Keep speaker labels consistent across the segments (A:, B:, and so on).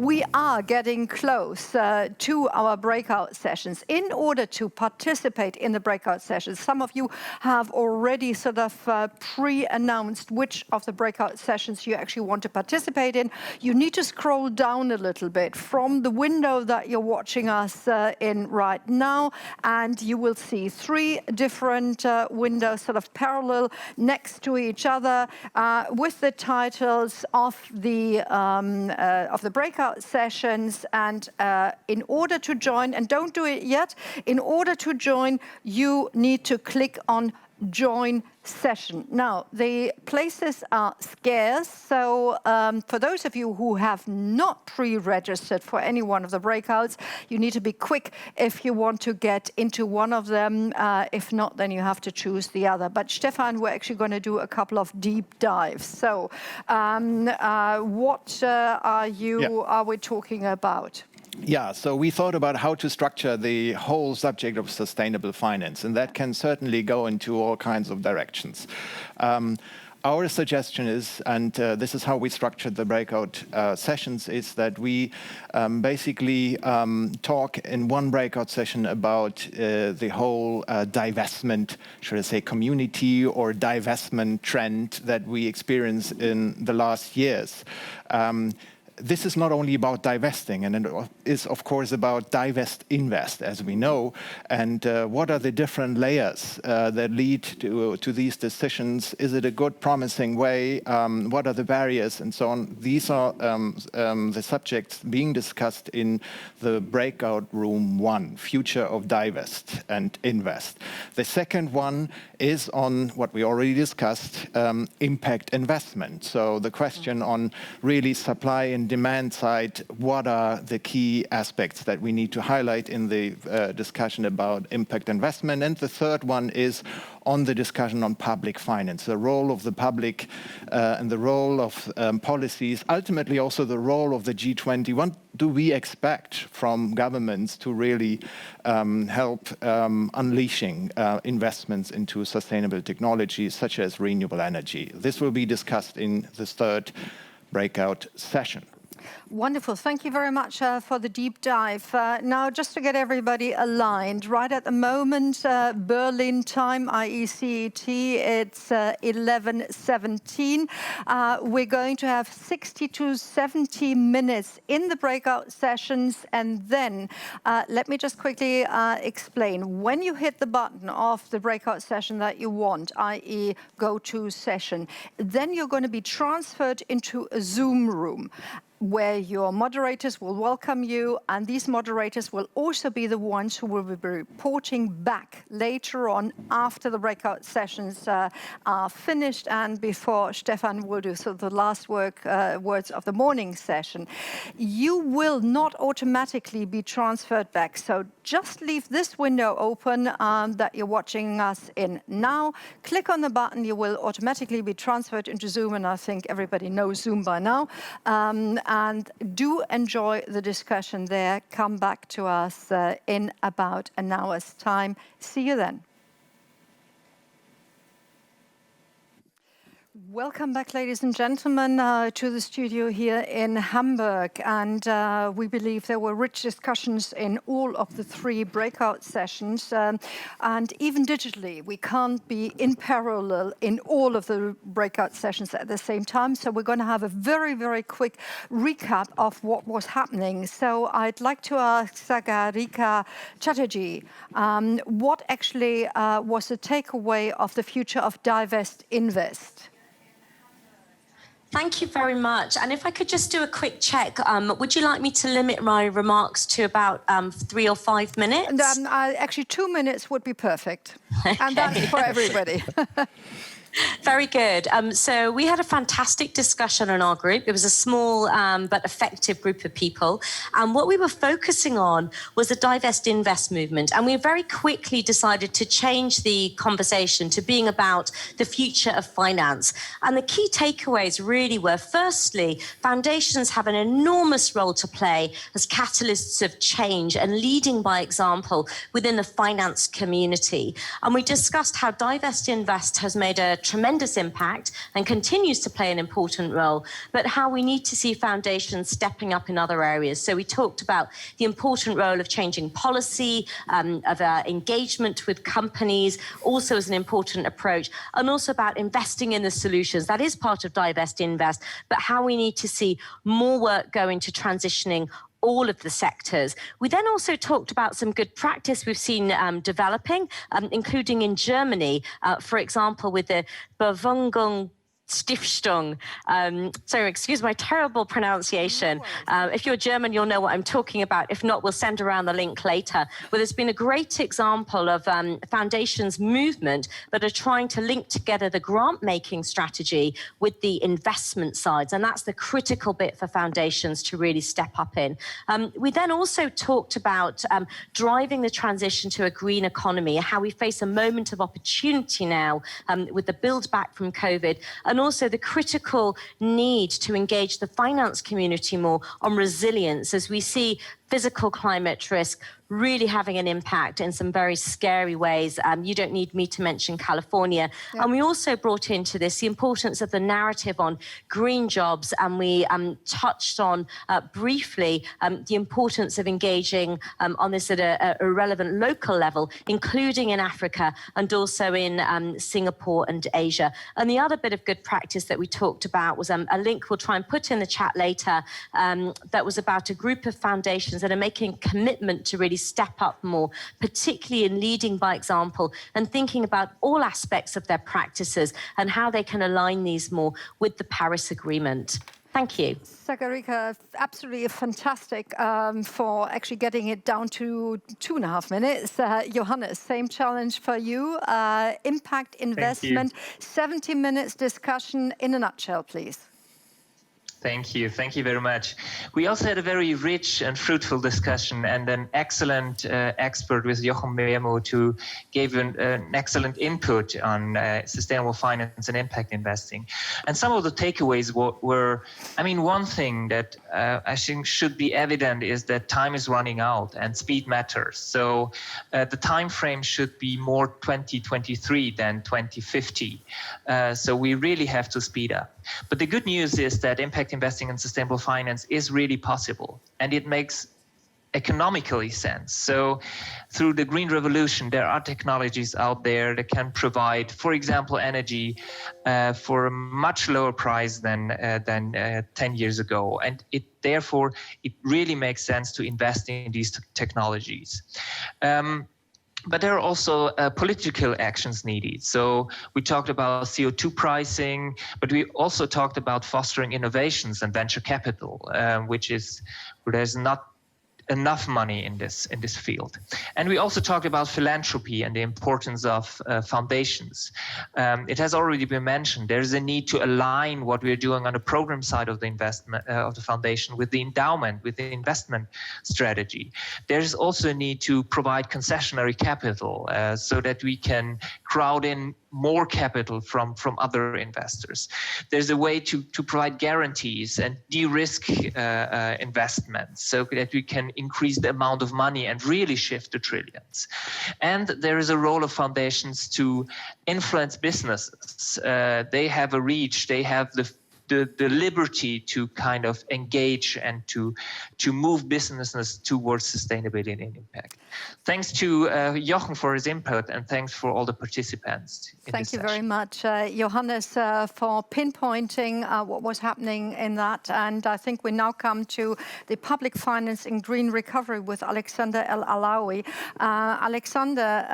A: We are getting close to our breakout sessions. In order to participate in the breakout sessions, some of you have already sort of pre-announced which of the breakout sessions you actually want to participate in. You need to scroll down a little bit from the window that you're watching us in right now, and you will see three different windows sort of parallel next to each other with the titles of the breakout sessions. And in order to join, and don't do it yet, in order to join, you need to click on Join Session. Now, the places are scarce, so for those of you who have not pre-registered for any one of the breakouts, you need to be quick if you want to get into one of them. If not, then you have to choose the other. But Stefan, we're actually going to do a couple of deep dives. So what are we talking about?
B: Yeah, so we thought about how to structure the whole subject of sustainable finance, and that can certainly go into all kinds of directions. Our suggestion is, and this is how we structured the breakout sessions, is that we basically talk in one breakout session about the whole divestment, should I say, community or divestment trend that we experience in the last years. This is not only about divesting, and it is, of course, about divest, invest, as we know. And what are the different layers that lead to these decisions? Is it a good, promising way? What are the barriers, and so on? These are the subjects being discussed in the breakout room 1, Future of Divest and Invest. The second one is on what we already discussed, impact investment. So the question on really supply and demand side, what are the key aspects that we need to highlight in the discussion about impact investment? And the third one is on the discussion on public finance, the role of the public and the role of policies, ultimately also the role of the G20. What do we expect from governments to really help unleashing investments into sustainable technologies such as renewable energy? This will be discussed in the third breakout session.
A: Wonderful. Thank you very much for the deep dive. Now, just to get everybody aligned, right at the moment, Berlin time, i.e. CET, it's 11:17. We're going to have 60 to 70 minutes in the breakout sessions. And then let me just quickly explain. When you hit the button of the breakout session that you want, i.e. go to session, then you're going to be transferred into a Zoom room, where your moderators will welcome you, and these moderators will also be the ones who will be reporting back later on after the breakout sessions are finished and before Stefan will do the last words of the morning session. You will not automatically be transferred back, so just leave this window open that you're watching us in now. Click on the button, you will automatically be transferred into Zoom, and I think everybody knows Zoom by now. And do enjoy the discussion there. Come back to us in about an hour's time. See you then. Welcome back, ladies and gentlemen, to the studio here in Hamburg. And we believe there were rich discussions in all of the three breakout sessions. And even digitally, we can't be in parallel in all of the breakout sessions at the same time. So we're going to have a very, very quick recap of what was happening. So I'd like to ask Sagarika Chatterjee, what actually was the takeaway of the Future of Divest, Invest?
C: Thank you very much. And if I could just do a quick check, would you like me to limit my remarks to about 3 or 5 minutes?
A: And, actually, 2 minutes would be perfect. Okay. And that's for everybody.
C: Very good. So we had a fantastic discussion in our group. It was a small but effective group of people. And what we were focusing on was the Divest Invest movement. And we very quickly decided to change the conversation to being about the future of finance. And the key takeaways really were, firstly, foundations have an enormous role to play as catalysts of change and leading by example within the finance community. And we discussed how Divest Invest has made a tremendous impact and continues to play an important role, but how we need to see foundations stepping up in other areas. So we talked about the important role of changing policy, of engagement with companies, also as an important approach, and also about investing in the solutions. That is part of Divest Invest, but how we need to see more work going to transitioning all of the sectors. We then also talked about some good practice we've seen developing, including in Germany, for example, with the Bewegung Stiftung. So excuse my terrible pronunciation. If you're German, you'll know what I'm talking about. If not, we'll send around the link later. Where there's been a great example of foundations movement that are trying to link together the grant-making strategy with the investment sides. And that's the critical bit for foundations to really step up in. We then also talked about driving the transition to a green economy, how we face a moment of opportunity now with the build back from COVID, and also the critical need to engage the finance community more on resilience as we see physical climate risk really having an impact in some very scary ways. You don't need me to mention California. Yeah. And we also brought into this the importance of the narrative on green jobs, and we touched on briefly the importance of engaging on this at a relevant local level, including in Africa and also in Singapore and Asia. And the other bit of good practice that we talked about was a link we'll try and put in the chat later that was about a group of foundations that are making a commitment to really step up more, particularly in leading by example and thinking about all aspects of their practices and how they can align these more with the Paris Agreement. Thank you.
A: Sagarika, absolutely fantastic for actually getting it down to 2.5 minutes. Johannes, same challenge for you. Impact investment, 70 minutes discussion in a nutshell, please.
D: Thank you very much. We also had a very rich and fruitful discussion and an excellent expert with Jochen Meermuth who gave an excellent input on sustainable finance and impact investing. And some of the takeaways were, I mean, one thing that I think should be evident is that time is running out and speed matters. So the time frame should be more 2023 than 2050. So we really have to speed up. But the good news is that impact investing in sustainable finance is really possible, and it makes economically sense. So through the green revolution, there are technologies out there that can provide, for example, energy for a much lower price than 10 years ago. And therefore, it really makes sense to invest in these technologies. But there are also political actions needed. So we talked about CO2 pricing, but we also talked about fostering innovations and venture capital, which is where there's not enough money in this field. And we also talked about philanthropy and the importance of foundations. It has already been mentioned. There's a need to align what we're doing on the program side of the investment of the foundation with the endowment, with the investment strategy. There's also a need to provide concessionary capital so that we can crowd in more capital from other investors. There's a way to provide guarantees and de-risk investments so that we can increase the amount of money and really shift the trillions. And there is a role of foundations to influence businesses. They have a reach, they have the liberty to kind of engage and to move businesses towards sustainability and impact. Thanks to Jochen for his input, and thanks for all the participants.
A: Thank you very much, Johannes, for pinpointing what was happening in that. And I think we now come to the public finance in green recovery with Alexander Alaoui. Alexander,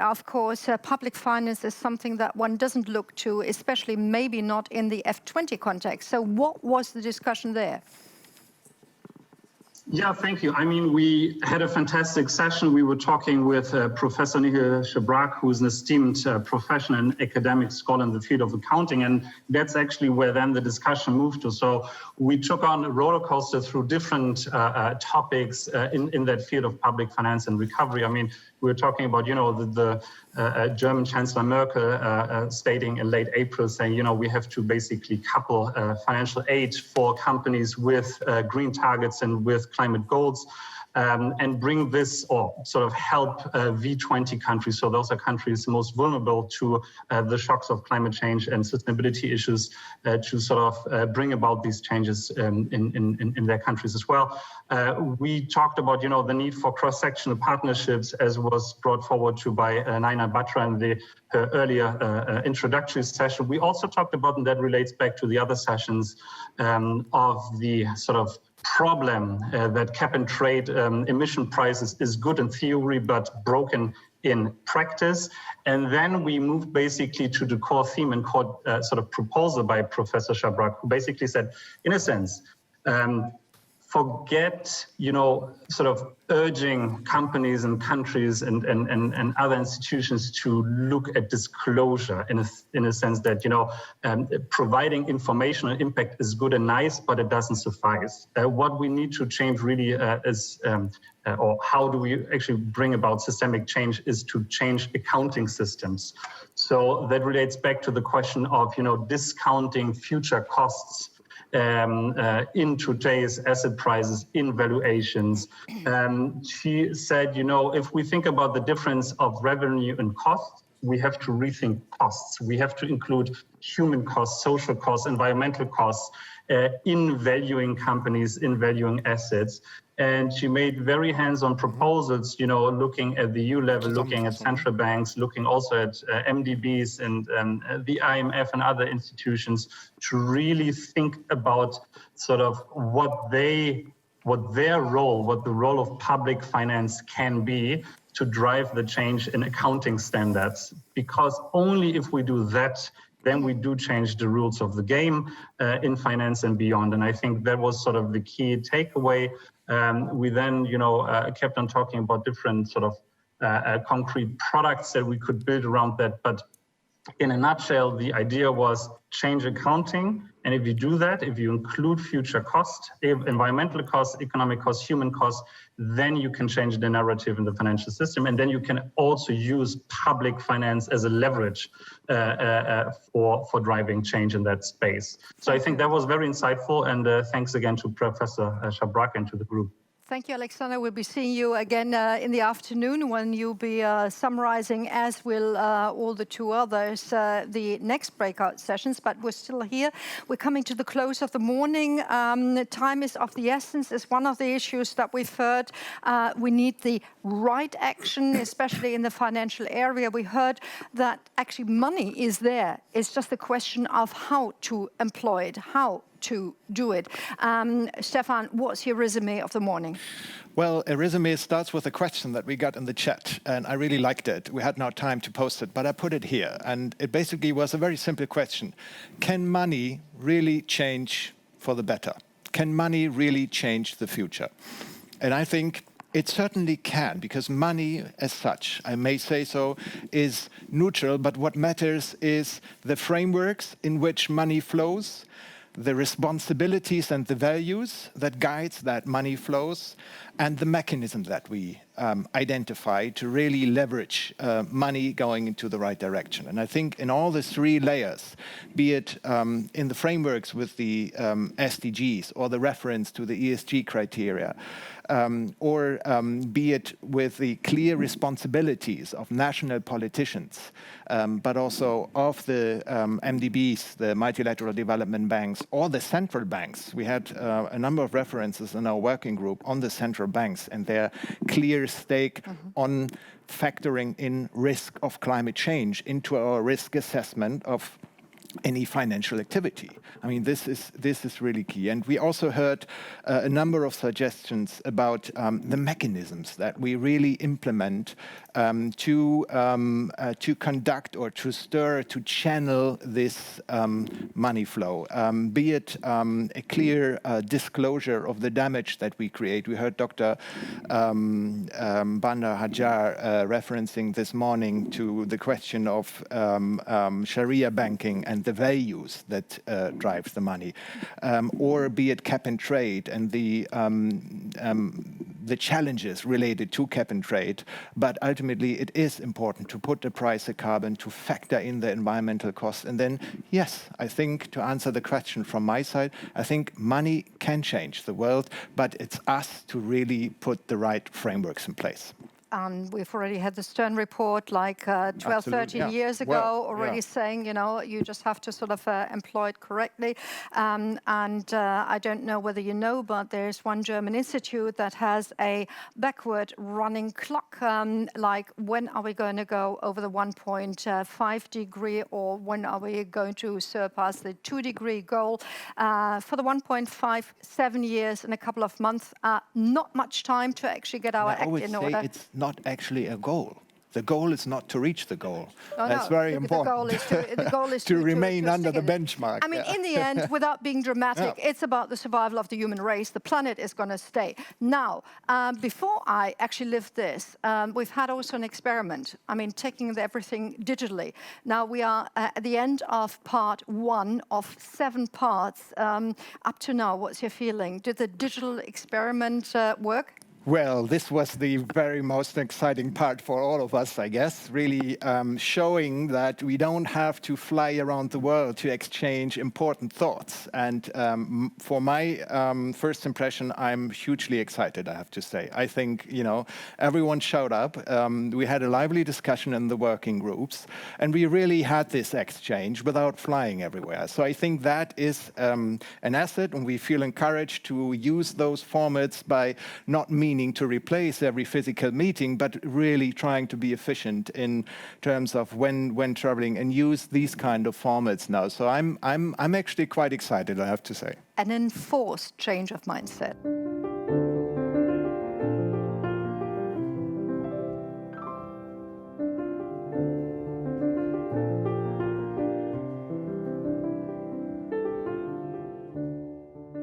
A: of course, public finance is something that one doesn't look to, especially maybe not in the F20 context. So what was the discussion there?
E: Yeah, thank you. I mean, we had a fantastic session. We were talking with Professor Nihal Shabrak, who's an esteemed professional and academic scholar in the field of accounting, and that's actually where then the discussion moved to. So we took on a roller coaster through different topics in that field of public finance and recovery. I mean, we were talking about, you know, the German Chancellor Merkel stating in late April, saying, you know, we have to basically couple financial aid for companies with green targets and with climate goals. And bring this, or sort of help V20 countries, so those are countries most vulnerable to the shocks of climate change and sustainability issues, to sort of bring about these changes in their countries as well. We talked about, you know, the need for cross-sectional partnerships, as was brought forward to by Naina Batra in the earlier introductory session. We also talked about, and that relates back to the other sessions, of the sort of problem that cap and trade emission prices is good in theory, but broken in practice. And then we moved basically to the core theme and core sort of proposal by Professor Sherpas, who basically said, in a sense, forget, you know, sort of urging companies and countries and other institutions to look at disclosure in a sense that, you know, providing information on impact is good and nice, but it doesn't suffice. What we need to change really is, or how do we actually bring about systemic change, is to change accounting systems. So that relates back to the question of, you know, discounting future costs in today's asset prices, in valuations. She said, you know, if we think about the difference of revenue and cost, we have to rethink costs. We have to include human costs, social costs, environmental costs in valuing companies, in valuing assets. And she made very hands-on proposals, you know, looking at the EU level, looking at central banks, looking also at MDBs and the IMF and other institutions, to really think about sort of what the role of public finance can be to drive the change in accounting standards. Because only if we do that, then we do change the rules of the game in finance and beyond. And I think that was sort of the key takeaway. We then, you know, kept on talking about different sort of concrete products that we could build around that. But in a nutshell, the idea was change accounting. And if you do that, if you include future costs, environmental costs, economic costs, human costs, then you can change the narrative in the financial system. And then you can also use public finance as a leverage for driving change in that space. So I think that was very insightful. And thanks again to Professor Sherpas and to the group.
A: Thank you, Alexander. We'll be seeing you again in the afternoon when you'll be summarizing, as will all the two others, the next breakout sessions. But we're still here. We're coming to the close of the morning. Time is of the essence. Is one of the issues that we've heard. We need the right action, especially in the financial area. We heard that actually money is there. It's just a question of how to employ it, how to do it. Stefan, what's your resume of the morning?
B: Well, a resume starts with a question that we got in the chat, and I really liked it. We had no time to post it, but I put it here. And it basically was a very simple question. Can money really change for the better? Can money really change the future? And I think it certainly can, because money as such, I may say so, is neutral, but what matters is the frameworks in which money flows, the responsibilities and the values that guides that money flows, and the mechanism that we identify to really leverage money going into the right direction. And I think in all the three layers, be it in the frameworks with the SDGs or the reference to the ESG criteria, or be it with the clear responsibilities of national politicians, but also of the MDBs, the multilateral development banks, or the central banks. We had a number of references in our working group on the central banks and their clear stake on factoring in risk of climate change into our risk assessment of any financial activity. I mean, this is really key. And we also heard a number of suggestions about the mechanisms that we really implement to conduct or to stir, to channel this money flow. Be it a clear disclosure of the damage that we create. We heard Dr. Bandar Hajar referencing this morning to the question of Sharia banking and the values that drives the money, or be it cap and trade and the the challenges related to cap and trade, but ultimately it is important to put the price of carbon, to factor in the environmental costs. And then, yes, I think to answer the question from my side, I think money can change the world, but it's us to really put the right frameworks in place.
A: We've already had the Stern report like 12, 13 years ago already saying, you know, you just have to sort of employ it correctly. I don't know whether you know, but there's one German institute that has a backward running clock, like when are we going to go over the 1.5 degree, or when are we going to surpass the 2-degree goal? For the 1.5, 7 years and a couple of months, not much time to actually get our act in order.
B: It's not actually a goal. The goal is not to reach the goal. That's
A: no,
B: very important.
A: The goal is
B: to remain under the benchmark.
A: I mean, in the end, without being dramatic, it's about the survival of the human race. The planet is going to stay. Now, before I actually lived this, we've had also an experiment. I mean, taking everything digitally. Now we are at the end of part 1 of 7 parts. Up to now, what's your feeling? Did the digital experiment work?
B: Well, this was the very most exciting part for all of us, I guess, really showing that we don't have to fly around the world to exchange important thoughts. And for my first impression, I'm hugely excited, I have to say. I think, you know, everyone showed up. We had a lively discussion in the working groups, and we really had this exchange without flying everywhere. So I think that is an asset, and we feel encouraged to use those formats by not meaning to replace every physical meeting, but really trying to be efficient in terms of when traveling, and use these kind of formats now. So I'm actually quite excited, I have to say.
A: An enforced change of mindset.